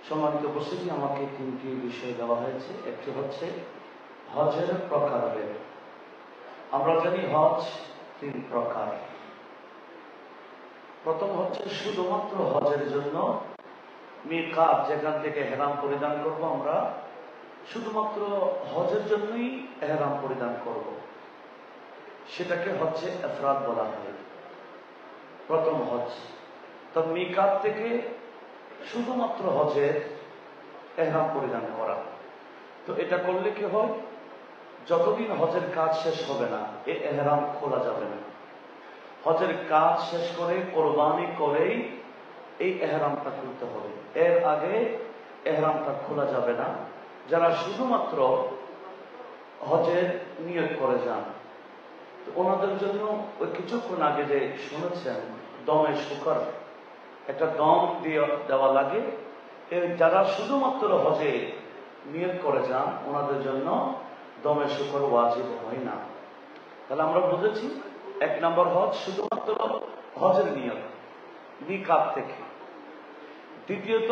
সম্মানিত উপস্থিতি, আমাকে তিনটি বিষয় দেওয়া হয়েছে। একটি হচ্ছে হজের প্রকারভেদ। আমরা জানি হজ তিন প্রকার। প্রথম হচ্ছে শুধুমাত্র হজের জন্য মিকাত, যেখান থেকে এহরাম পরিধান করব, আমরা শুধুমাত্র হজের জন্যই এহরাম পরিধান করব, সেটাকে হচ্ছে ইফরাদ বলা হয়। প্রথম হজ। তো মিকাত থেকে শুধুমাত্র হজের এহরাম পরিধান করা। তো এটা করলে কি হয়, যতদিন হজের কাজ শেষ হবে না এই এহরাম খোলা যাবে না। হজের কাজ শেষ করে কোরবানি করেই এই এহরামটা খুলতে হবে, এর আগে এহরামটা খোলা যাবে না। যারা শুধুমাত্র হজের নিয়ত করে যান, তো ওনাদের জন্য ওই কিছুক্ষণ আগে যে শুনেছেন দমে শুকর, একটা দম দিয়ে দেওয়া লাগে। যারা শুধুমাত্র হজে নিয়ত করে যান ওনাদের জন্য দমে শুকর ওয়াজিব হয় না। তাহলে আমরা বুঝেছি এক নম্বর হজ শুধুমাত্র হজের নিয়ত মিকাত থেকে। দ্বিতীয়ত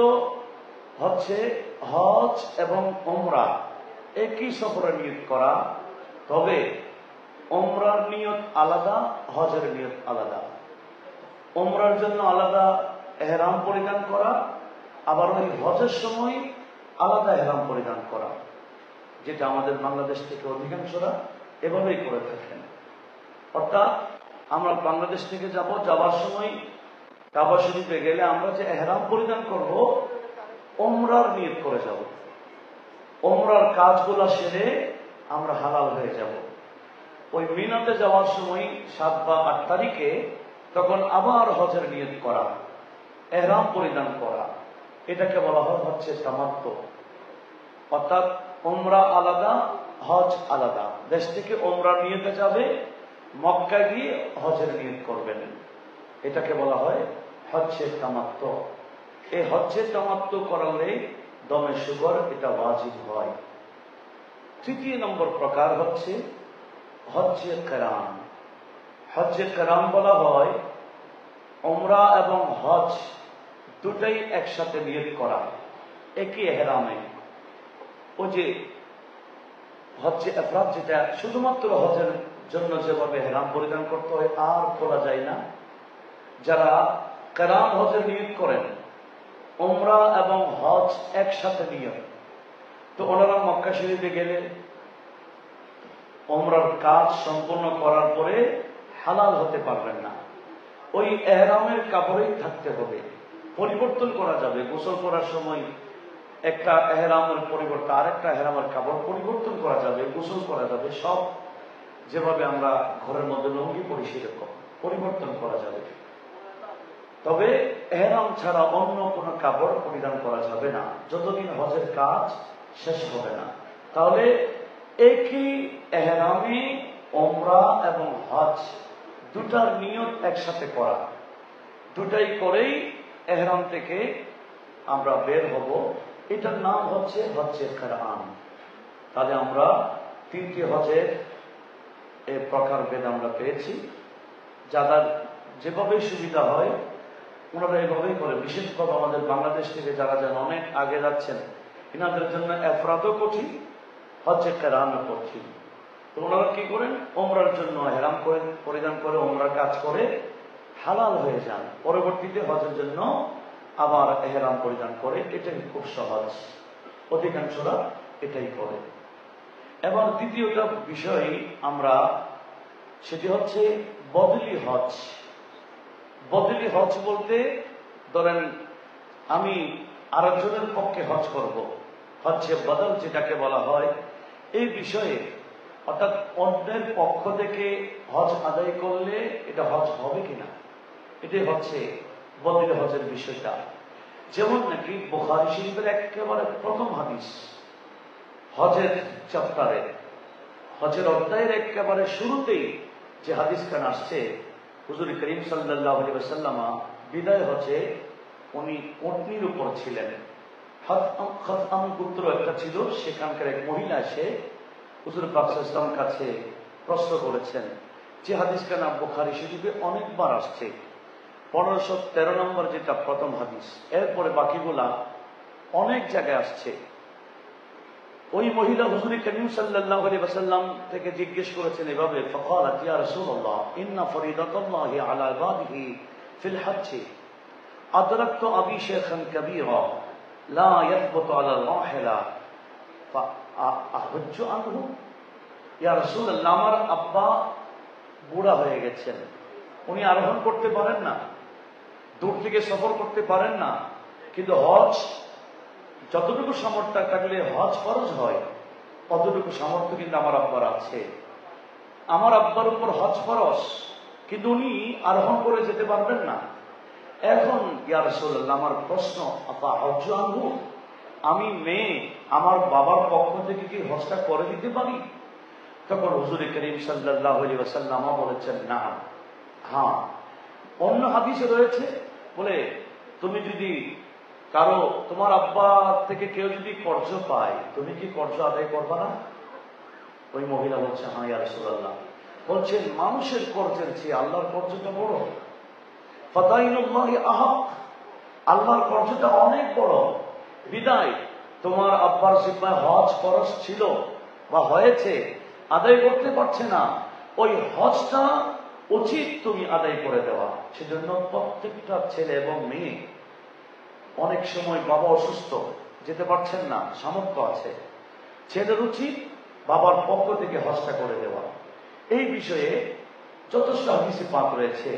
হচ্ছে হজ এবং ওমরা একই সফরে নিয়ত করা, তবে ওমরার নিয়ত আলাদা, হজের নিয়ত আলাদা। ওমরার জন্য আলাদা এহরাম পরিধান করা, আবার ওই হজের সময় আলাদা এহরাম পরিধান করা, যেটা আমাদের বাংলাদেশ থেকে অধিকাংশরা এভাবেই করে থাকেন। অর্থাৎ আমরা বাংলাদেশ থেকে যাবার সময় কাবা শরীফে গেলে আমরা যে এহরাম পরিধান করব, ওমরার নিয়ত করে যাব। ওমরার কাজগুলো সেরে আমরা হালাল হয়ে যাব। ওই মিনাতে যাওয়ার সময় 7 বা 8 তারিখে তখন আবার হজের নিয়ত করা, এহরাম পরিধান করা, এটাকে বলা হয় হচ্ছে তামাত্তু। অর্থাৎ ওমরা আলাদা, হজ আলাদা। দেশ থেকে ওমরা নিয়তে যাবে, মক্কা গিয়ে হজের নিয়ত করবেন, এটাকে বলা হয় হচ্ছে তামাত্তু। এই হচ্ছে তামাত্তু করালে দমে শুকর এটা ওয়াজিব হয়। তৃতীয় নম্বর প্রকার হচ্ছে হজ্জে কেরান। হজ্জে কেরান বলা হয় ওমরা এবং হজ দুটাই একসাথে নিয়ত করা একই এহরামে। ও যে হজ্জে ইফরাদ, যেটা শুধুমাত্র হজের জন্য যেভাবে এহরাম পরিধান করতে হয় আর খোলা যায় না, যারা কেরান হজের নিয়ত করেন ওমরা এবং হজ একসাথে নিয়ত, তো ওনারা মক্কা শরীফে গেলে ওমরার কাজ সম্পূর্ণ করার পরে হালাল হতে পারবেন না। ওই এহরামের কাপড়েই থাকতে হবে, পরিবর্তন করা যাবে। গোসল করার সময় একটা এহরামের পরিবর্তে আরেকটা এহরামের কাপড় পরিবর্তন করা যাবে, গোসল করা যাবে, সব যেভাবে আমরা ঘরের মধ্যে লুঙ্গি পরি সেরকম পরিবর্তন করা যাবে। তবে এহরাম ছাড়া অন্য কোনো কাপড় পরিধান করা যাবে না যতদিন হজের কাজ শেষ হবে না। তাহলে একই এহরামে ওমরা এবং হজ দুটার নিয়ত একসাথে করা, দুটাই করেই এহরাম থেকে আমরা বের হব, এটার নাম হচ্ছে হজ্জে কেরান। তাহলে আমরা তিনটি হজের এই প্রকারভেদ আমরা পেয়েছি। যাদের যেভাবে সুবিধা হয় ওনারা এভাবেই করে। বিশেষভাবে আমাদের বাংলাদেশ থেকে যারা যেন অনেক আগে যাচ্ছেন, এনাদের জন্য ইফরাদও কঠিন, হজ্জে কেরানও কঠিন। তো ওনারা কি করেন, ওমরার জন্য এহরাম করে পরিধান করে ওমরার কাজ করে হালাল হয়ে যান, পরবর্তীতে হজের জন্য আবার এহরাম পরিধান করে। এটাই খুব সহজ, অধিকাংশরা এটাই করে। এবার দ্বিতীয়টা বিষয় আমরা, সেটি হচ্ছে বদলি হজ। বদলি হজ বলতে ধরেন আমি আরেকজনের পক্ষে হজ করব, হচ্ছে বদল যেটাকে বলা হয়, এই বিষয়ে অর্থাৎ অন্যের পক্ষ থেকে হজ আদায় করলে এটা হজ হবে কিনা, এটাই হচ্ছে বদলি হজের বিষয়টা। যেমন নাকি বুখারী শরীফের একেবারে প্রথম হাদিস, হজের চ্যাপ্টারে, হজের অধ্যায়ের একেবারে শুরুতেই যে হাদিস খান আসছে, হুজুর করিম সাল্লাল্লাহু আলাইহি ওয়াসাল্লাম বিদায় হজে উনি উটনির উপর ছিলেন। খাতআম গোত্র একটা ছিল, সেখানকার এক মহিলা এসে হুজুর পাক সাল্লাল্লাহু আলাইহি ওয়াসাল্লামের কাছে প্রশ্ন করেছেন, যে হাদিসটা নাম বুখারী শরীফে অনেকবার আসছে, 1513 নম্বর যেটা প্রথম হাদিস, এরপরে বাকিগুলা অনেক জায়গায় আসছে। ওই মহিলা হুজুর করিম সাল্লাল্লাহু আলাইহি ওয়াসাল্লাম থেকে জিজ্ঞেস করেছেন এভাবে, ফাকালাত ইয়া রাসূলুল্লাহ ইন্না ফরিদাতাল্লাহি আলা ইবাদিহি ফিল হজ্জ আদরাকতু আবি শাইখান কাবীরা লা ইয়াথবুতু আলা রাহিলা ফাআহুজ্জু আনহু। ইয়া রাসূলুল্লাহ, আমার আব্বা বুড়া হয়ে গেছেন, উনি আরোহণ করতে পারেন না, দূর থেকে সফর করতে পারেন না, কিন্তু হজ যতটুকু সামর্থ্য থাকলে হজ ফরজ হয় ততটুকু সামর্থ্য কিন্তু আমার আব্বার আছে। আমার আব্বার উপর হজ ফরজ, কিন্তু উনি আরোহণ করে যেতে পারবেন না। এখন ইয়া রাসূলুল্লাহ, আমার প্রশ্ন, আপা হজ আনহু, আমি মেয়ে, আমার বাবার পক্ষ থেকে কি হজটা করে দিতে পারি? তখন হুজুর করিম সাল্লাল্লাহু আলাইহি ওয়াসাল্লাম বলেছেন, না, হ্যাঁ। অন্য হাদিসে রয়েছে, বলে তুমি যদি কারো, তোমার আব্বা থেকে কেউ যদি কর্জ পায়, তুমি কি কর্জ আদায় করবা না? ওই মহিলা বলছে, হ্যাঁ ইয়া রাসূলুল্লাহ। বলছেন, মানুষের কর্জের চেয়ে আল্লাহর কর্জটা বড়। ফাদাইনুল্লাহি আহাক, আল্লাহর কর্জটা অনেক বড়। বিদায় তোমার আব্বার জিম্মায় হজ ফরজ ছিল বা হয়েছে, আদায় করতে পারছে না, ওই হজটা উচিত তুমি আদায় করে দেওয়া। সেজন্য প্রত্যেকটা ছেলে এবং মেয়ে, অনেক সময় বাবা অসুস্থ, যেতে পারছেন না, সামর্থ্য আছে, ছেলের উচিত বাবার পক্ষ থেকে হজটা করে দেওয়া। এই বিষয়ে যথেষ্ট হাদিসে পাক রয়েছে।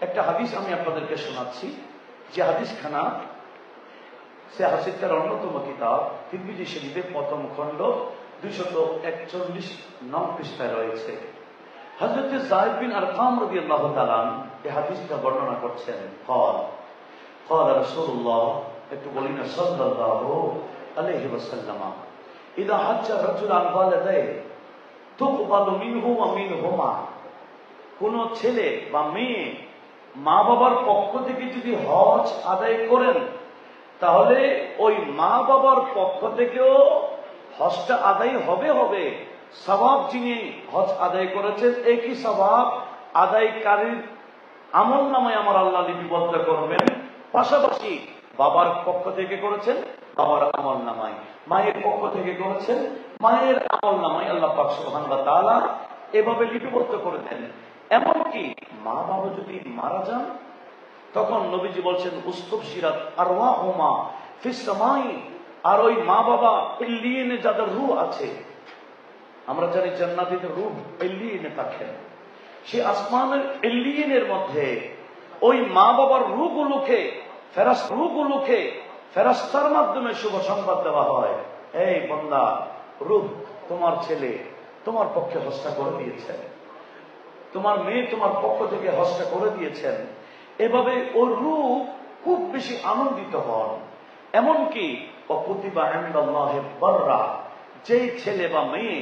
একটা হাদিস আমি আপনাদেরকে শোনাচ্ছি, যে হাদিসখানা সে হাসিকার অন্যতম কিতাব তিরমিজি শরীফের প্রথম খণ্ড 241 নং পৃষ্ঠায় রয়েছে। হযরত যায়েদ বিন আরকাম রাদিয়াল্লাহু তাআলা এই হাদিসটা বর্ণনা করছেন। قال رسول الله, একটু বলি না, সাল্লাল্লাহু আলাইহি ওয়াসাল্লাম, ইদা হাজ্জা রাজুল আন ওয়ালাদাই তুকবালু মিনহু ওয়া মিনহুমা, কোন ছেলে বা মেয়ে মা বাবার পক্ষ থেকে যদি হজ আদায় করেন, তাহলে ওই মা বাবার পক্ষ থেকেও হজটা আদায় হবে। সওয়াব যিনি হজ আদায় করেছেন, একই সওয়াব আদায়কারীর আমল নামায় আমার আল্লাহ লিপিবদ্ধ করবেন। পাশাপাশি বাবার পক্ষ থেকে করেছেন, বাবার আমল নামায়, মায়ের পক্ষ থেকে করেছেন, মায়ের আমল নামায় আল্লাহ পাক সুবহানাহু ওয়া তাআলা এভাবে লিপিবদ্ধ করে দেন। এমনকি মা বাবা যদি মারা যান, তখন নবীজি বলছেন, উস্তুবশিরাত আরওয়াহুমা ফিস সামাই, আর ওই মা বাবা ইল্লিয়িনে যাদের রূহ আছে, আমরা জানি জান্নাতীদের রূহ ইল্লিয়িনে থাকেন, সেই আসমানের ইল্লিয়িনের মধ্যে ওই মা বাবার রূহগুলোকে ফেরেশতার মাধ্যমে শুভ সংবাদ দেওয়া হয়, এই বান্দা, রূহ তোমার ছেলে তোমার পক্ষে হজটা করে দিয়েছেন, তোমার মেয়ে তোমার পক্ষ থেকে হজটা করে দিয়েছেন। এভাবে ওই রূহ খুব বেশি আনন্দিত হন। এমনকি কুতিবা ইনদাল্লাহি বাররা, যেই ছেলে বা মেয়ে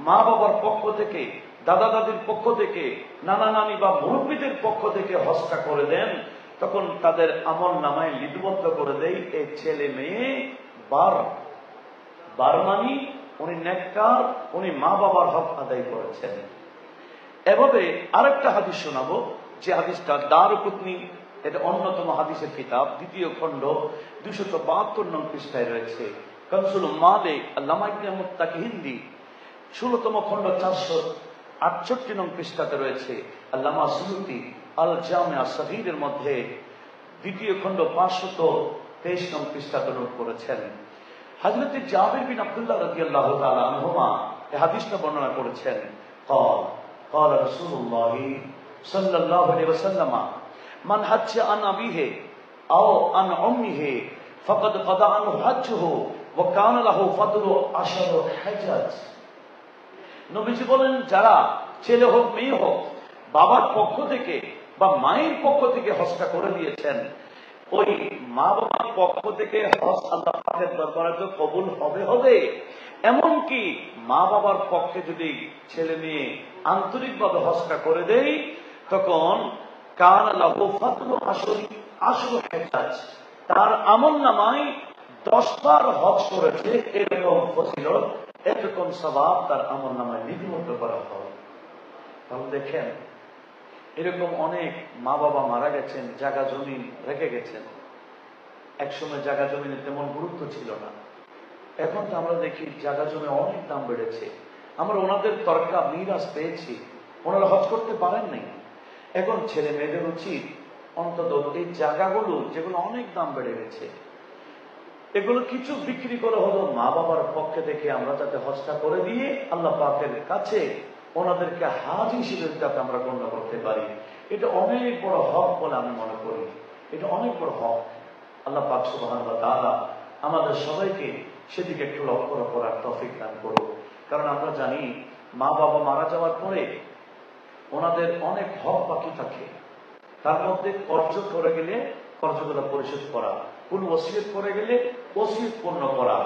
মা বাবার পক্ষ থেকে, দাদা দাদির পক্ষ থেকে, নানা নানি বা মুরব্বীদের পক্ষ থেকে হজটা করে দেন, তখন তাদের আমল নামায় লিপিবদ্ধ করে দেয় এই ছেলে মেয়ে বার মানি উনি নেককার, উনি মা বাবার হক আদায় করেছেন। এভাবে আরেকটা হাদিস শোনাবো, যে হাদিসটা দারকুতনি, এটা অন্যতম হাদিসের কিতাব, দ্বিতীয় খণ্ড 272 নং পৃষ্ঠায় রয়েছে। কানসুল মালে আল্লামা ইবনে মুত্তাকি হিন্দি 16তম খণ্ড 468 নং পৃষ্ঠাতে রয়েছে। আল্লামা সুয়ুতি আল জামিয়া সগীরের মধ্যে দ্বিতীয় খণ্ড 523 নং পৃষ্ঠাতে নোট করেছেন। হযরত জাবির বিন আব্দুল্লাহ রাদিয়াল্লাহু তাআলা আনহুমা এই হাদিসটা বর্ণনা করেছেন। قال رسول الله صلى الله عليه وسلم من حج عن أبيه أو عن أمه فقد قضى عنه حجه وكان له فضل 10 حجج। নবীজি বলেন, যারা ছেলে হোক মেয়ে হোক বাবার পক্ষ থেকে বা মায়ের পক্ষ থেকে হজটা করে দিয়েছেন, ওই মা বাবার পক্ষ থেকে হজ আল্লাহ পাকের দরবারে তো কবুল হবে। এমনকি মা বাবার পক্ষে যদি ছেলে মেয়ে আন্তরিকভাবে হজটা করে দেয়, তখন কান লাহু ফাদলু 10 হাজ্জাজ, তার আমল নামায় 10 বার হজ করেছে এরকম ফজিলত, এরকম সওয়াব তার আমল নামায় লিপিবদ্ধ করা হয়। তাহলে দেখেন, এরকম অনেক মা বাবা মারা গেছেন, জায়গা জমি রেখে গেছেন, একসময় জায়গা জমিনে তেমন গুরুত্ব ছিল না। এখন তো আমরা দেখি জায়গা জমি অনেক দাম বেড়েছে। আমরা ওনাদের তরকা মিরাজ পেয়েছি, ওনারা হজ করতে পারেন নাই। এখন ছেলে মেয়েদের উচিত অন্তত এই জায়গাগুলো যেগুলো অনেক দাম বেড়ে গেছে, এগুলো কিছু বিক্রি করে হলো মা বাবার পক্ষে থেকে আমরা যাতে হজটা করে দিয়ে আল্লাহ পাকের কাছে ওনাদেরকে হাজ হিসেবে যাতে আমরা গণ্য করতে পারি। এটা অনেক বড় হক বলে আমি মনে করি। এটা অনেক বড় হক। আল্লাহ পাক সুবহানাহু ওয়া তাআলা আমাদের সবাইকে সেদিকে একটু লক্ষ্য করার তৌফিক দান করুন। কারণ আমরা জানি মা বাবা মারা যাওয়ার পরে ওনাদের অনেক হক বাকি থাকে। তার মধ্যে কর্জ করে গেলে কর্জগুলো পরিশোধ করা, কোন ওসিয়ত করে গেলে ওসিয়ত পূর্ণ করা।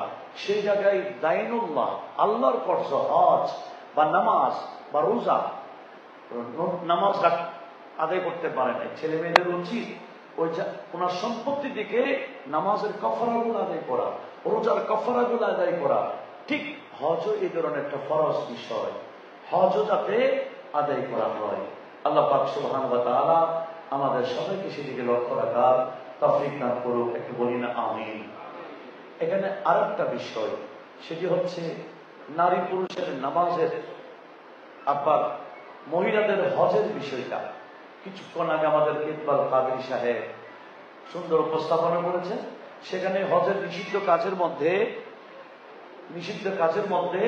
সেই জায়গায় দাইনুল্লাহ, আল্লাহর কর্জ, হজ বা নামাজ বা রোজা, নামাজ আদায় করতে পারে না ছেলে মেয়েদের উচিত ওই ওনার সম্পত্তি থেকে নামাজের কফারাগুলো আদায় করা, রোজার কফারাগুলো আদায় করা। ঠিক হজও এই ধরনের একটা ফরজ বিষয়, হজও যাতে আদায় করা হয়। আল্লাহ পাক সুবহানাহু ওয়া তাআলা আমাদের সবাইকে সেদিকে লক্ষ্য রাখার তৌফিক দান করুক। একটু বলি না আমিন। এখানে আরেকটা বিষয়, সেটি হচ্ছে নারী পুরুষের নামাজের, আবার মহিলাদের হজের বিষয়টা। কিছুক্ষণ আগে আমাদের ইকবাল কাদেরী সাহেব সুন্দর উপস্থাপনা করেছেন। সেখানে হজের নিষিদ্ধ কাজের মধ্যে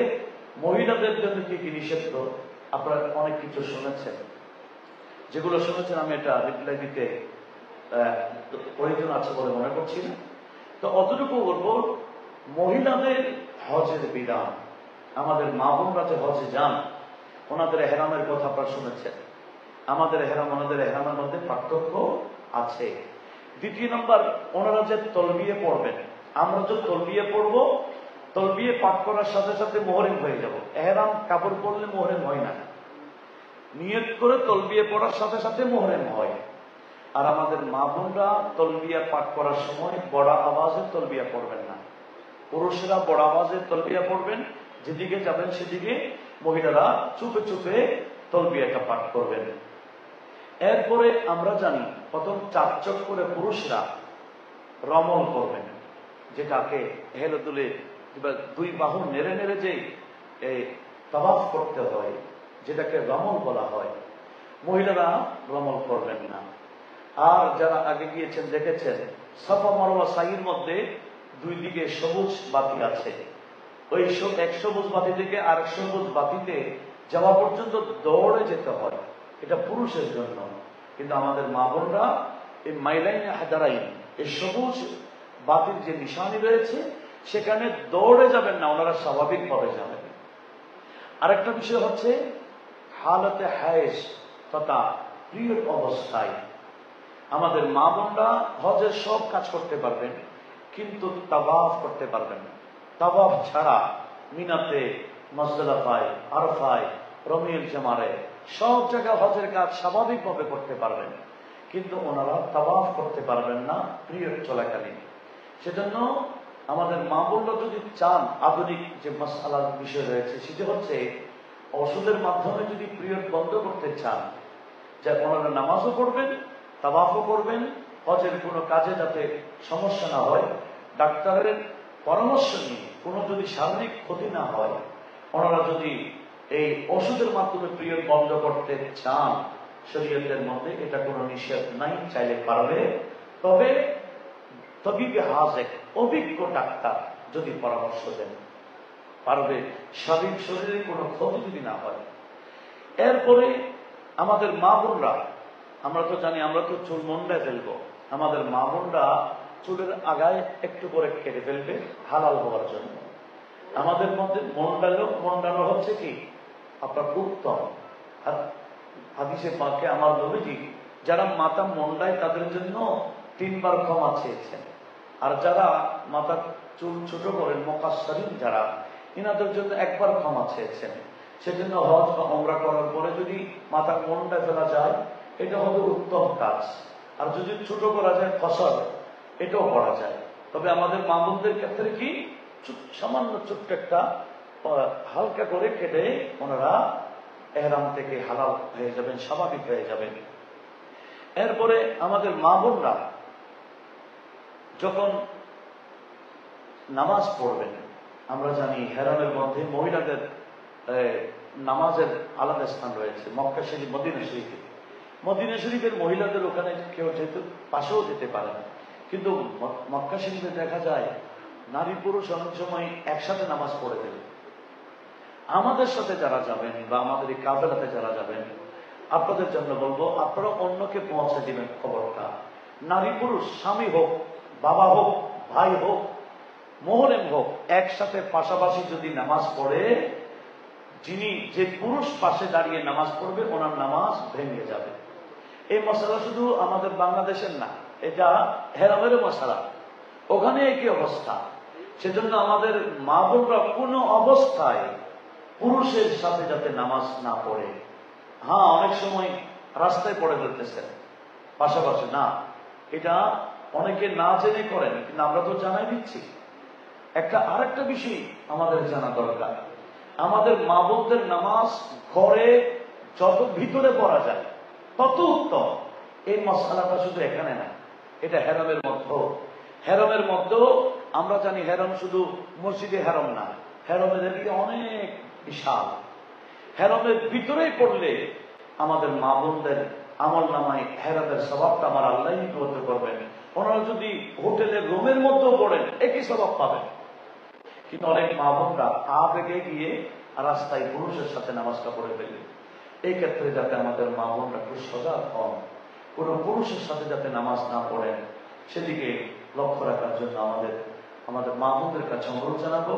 মহিলাদের জন্য কি কি নিষিদ্ধ আপনারা অনেক কিছু শুনেছেন। যেগুলো শুনেছেন আমি এটা রিপ্লাই দিতে প্রয়োজন আছে বলে মনে করছি না। তো অতটুকু বলবো, মহিলাদের হজের বিধান, আমাদের মা বোনরা যে হজে যান ওনাদের এহরামের কথা আপনারা শুনেছেন। আমাদের এহরাম ওনাদের এহরামের মধ্যে পার্থক্য আছে। দ্বিতীয় নম্বর, ওনারা যে তলবিয়ে পড়বেন, আমরা যে তলবিয়ে পড়ব, তলবিয়ে পাঠ করার সাথে সাথে মুহরিম হয়ে যাব। এহরাম কাপড় পরলে মুহরিম হয় না, নিয়ত করে তলবিয়ে পড়ার সাথে সাথে মুহরিম হয়। আর আমাদের মা বোনরা তলবিয়া পাঠ করার সময় বড় আওয়াজে তলবিয়া পড়বেন না। পুরুষরা বড় আওয়াজে তলবিয়া পড়বেন, যেদিকে যাবেন সেদিকে মহিলারা চুপে চুপে তলবিয়াটা পাঠ করবেন। এরপরে আমরা জানি প্রথম 4 চক করে পুরুষরা রমল করবেন, যেটাকে হেলে তুলে কিংবা 2 বাহু নেড়ে নেড়ে যে তাওয়াফ করতে হয়, যেটাকে রমল বলা হয়। মহিলারা রমল করবেন না। আর যারা আগে গিয়েছেন দেখেছেন সাফা মারওয়া সাইয়ের মধ্যে 2 দিকে সবুজ বাতি আছে। ওই এক সবুজ বাতি থেকে আরেক সবুজ বাতিতে যাওয়া পর্যন্ত দৌড়ে যেতে হয়, এটা পুরুষের জন্য। কিন্তু আমাদের মা বোনরা এই মাইলাইনে হাদারাইন, এই সবুজ বাতির যে নিশানি রয়েছে সেখানে দৌড়ে যাবেন না, ওনারা স্বাভাবিকভাবে যাবেন। আরেকটা বিষয় হচ্ছে হালতে হায়েজ তথা পিরিয়ড অবস্থায় আমাদের মা বোনরা হজের সব কাজ করতে পারবেন, কিন্তু তাওয়াফ করতে পারবেন না। তাওয়াফ ছাড়া মিনাতে, মুজদালিফায়, আরাফায়, রমিউল জামারে সব জায়গায় হজের কাজ স্বাভাবিকভাবে করতে পারবেন, কিন্তু ওনারা তাওয়াফ করতে পারবেন না পিরিয়ড চলাকালীন। সেজন্য আমাদের মা বোনরা যদি চান, আধুনিক যে মাসআলার বিষয় রয়েছে সেটি হচ্ছে ওষুধের মাধ্যমে যদি পিরিয়ড বন্ধ করতে চান, যা ওনারা নামাজও পড়বেন, তাওয়াফও করবেন, হজের কোনো কাজে যাতে সমস্যা না হয়, ডাক্তারের পরামর্শ নিয়ে কোনো যদি শারীরিক ক্ষতি না হয়, ওনারা যদি এই ওষুধের মাধ্যমে পিরিয়ড বন্ধ করতে চান, শরীয়তের মধ্যে এটা কোনো নিষেধ নাই, চাইলে পারবে। তবে তবিবে হাজেক, অভিজ্ঞ ডাক্তার যদি পরামর্শ দেন পারবে, শারীরিক শরীরে কোনো ক্ষতি যদি না হয়। এরপরে আমাদের মা বোনরা, আমরা তো জানি আমরা তো চুল মন্ডায় ফেলবো, আমাদের মা বোনরা চুলের আগায় একটু করে কেটে ফেলবে হালাল হওয়ার জন্য। আমাদের মধ্যে মন্ডানো হচ্ছে কি আপনার উত্তম। হাদিসে পাকে আমার নবীজি যারা মাথা মন্ডায় তাদের জন্য 3 বার ক্ষমা চেয়েছেন, আর যারা মাথা চুল ছোট করেন মুকাসসিরিন যারা, ইনাদের জন্য 1 বার ক্ষমা চেয়েছেন। সেজন্য হজ বা উমরা করার পরে যদি মাথা মন্ডায় ফেলা যায় এটা হবে উত্তম কাজ, আর যদি ছোট করা যায় ফসল, এটাও করা যায়। তবে আমাদের মা বোনদের ক্ষেত্রে কি সামান্য ছোট্ট একটা হালকা করে কেটে ওনারা এহরাম থেকে হালাল হয়ে যাবেন, স্বাভাবিক হয়ে যাবেন। এরপরে আমাদের মা বোনরা যখন নামাজ পড়বেন, আমরা জানি হেরামের মধ্যে মহিলাদের নামাজের আলাদা স্থান রয়েছে। মক্কা শরীফ, মদিনা শরীফে, মদিনা শরীফের মহিলাদের ওখানে কেউ যেহেতু পাশেও যেতে পারে না, কিন্তু মক্কা শরীফে দেখা যায় নারী পুরুষ অনেক সময় একসাথে নামাজ পড়ে দেবে। আমাদের সাথে যারা যাবেন বা আমাদের এই কাফেলাতে যারা যাবেন, আপনাদের জন্য বলবো, আপনারা অন্যকে পৌঁছে দিবেন খবরটা। নারী পুরুষ, স্বামী হোক, বাবা হোক, ভাই হোক, মোহরেম হোক, একসাথে পাশাপাশি যদি নামাজ পড়ে, যে পুরুষ পাশে দাঁড়িয়ে নামাজ পড়বে ওনার নামাজ ভেঙে যাবে। এই মশালা শুধু আমাদের বাংলাদেশের না, এটা হেরামের মশালা, ওখানে একই অবস্থা। সেজন্য আমাদের মা বোনরা কোনো অবস্থায় পুরুষের সাথে যাতে নামাজ না পড়ে। হ্যাঁ, অনেক সময় রাস্তায় পড়ে ফেলতেছেন পাশাপাশি, না, এটা অনেকে না জেনে করেন, কিন্তু আমরা তো জানাই দিচ্ছি। আরেকটা বিষয় আমাদের জানা দরকার, আমাদের মা বোনদের নামাজ ঘরে যত ভিতরে পড়া যায় তত উত্তম। এই মশালাটা শুধু এখানে না, এটা হেরামের মধ্যেও। হেরামের মধ্যেও আমরা জানি হেরাম শুধু মসজিদে হেরাম না, হেরামের দিকে অনেক বিশাল। হেরামের ভিতরেই পড়লে আমাদের মা বোনদের আমল নামায় হেরামের স্বভাবটা আমার আল্লাহ করতে করবেন। ওনারা যদি হোটেলের রুমের মধ্যেও পড়েন একই স্বভাব পাবেন। কিন্তু অনেক মা বোনরা আবেগে গিয়ে রাস্তায় পুরুষের সাথে নামাজটা পড়ে ফেলবে। এই ক্ষেত্রে যাতে আমাদের মা বোনরা খুব সজাগ হন, কোন পুরুষের সাথে যাতে নামাজ না পড়েন, সেদিকে লক্ষ্য রাখার জন্য আমাদের মা বোনদের কাছে অনুরোধ জানাবো।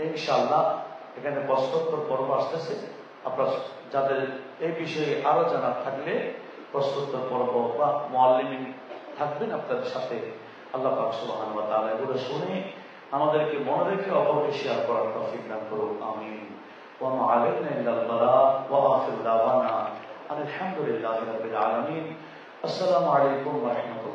ইনশাআল্লাহ এখানে প্রশ্নোত্তর পর্ব আসতেছে, আপনার যাদের এই বিষয়ে আরো জানার থাকলে প্রশ্নোত্তর পর্ব বা মুআল্লিমিন থাকবেন আপনাদের সাথে। আল্লাহ পাক সুবহানাহু ওয়া তাআলা এগুলো শুনে আমাদেরকে মনে রেখে অপরকে শেয়ার করার তৌফিক দান করুন। আমিন। ওয়া মা আলাইনা ইল্লাল বালাগ ওয়া আখিরু দাওয়ানা আলহামদুলিল্লাহি রাব্বিল আলামিন। আসসালামু আলাইকুম ওয়া রাহমাতুল্লাহ।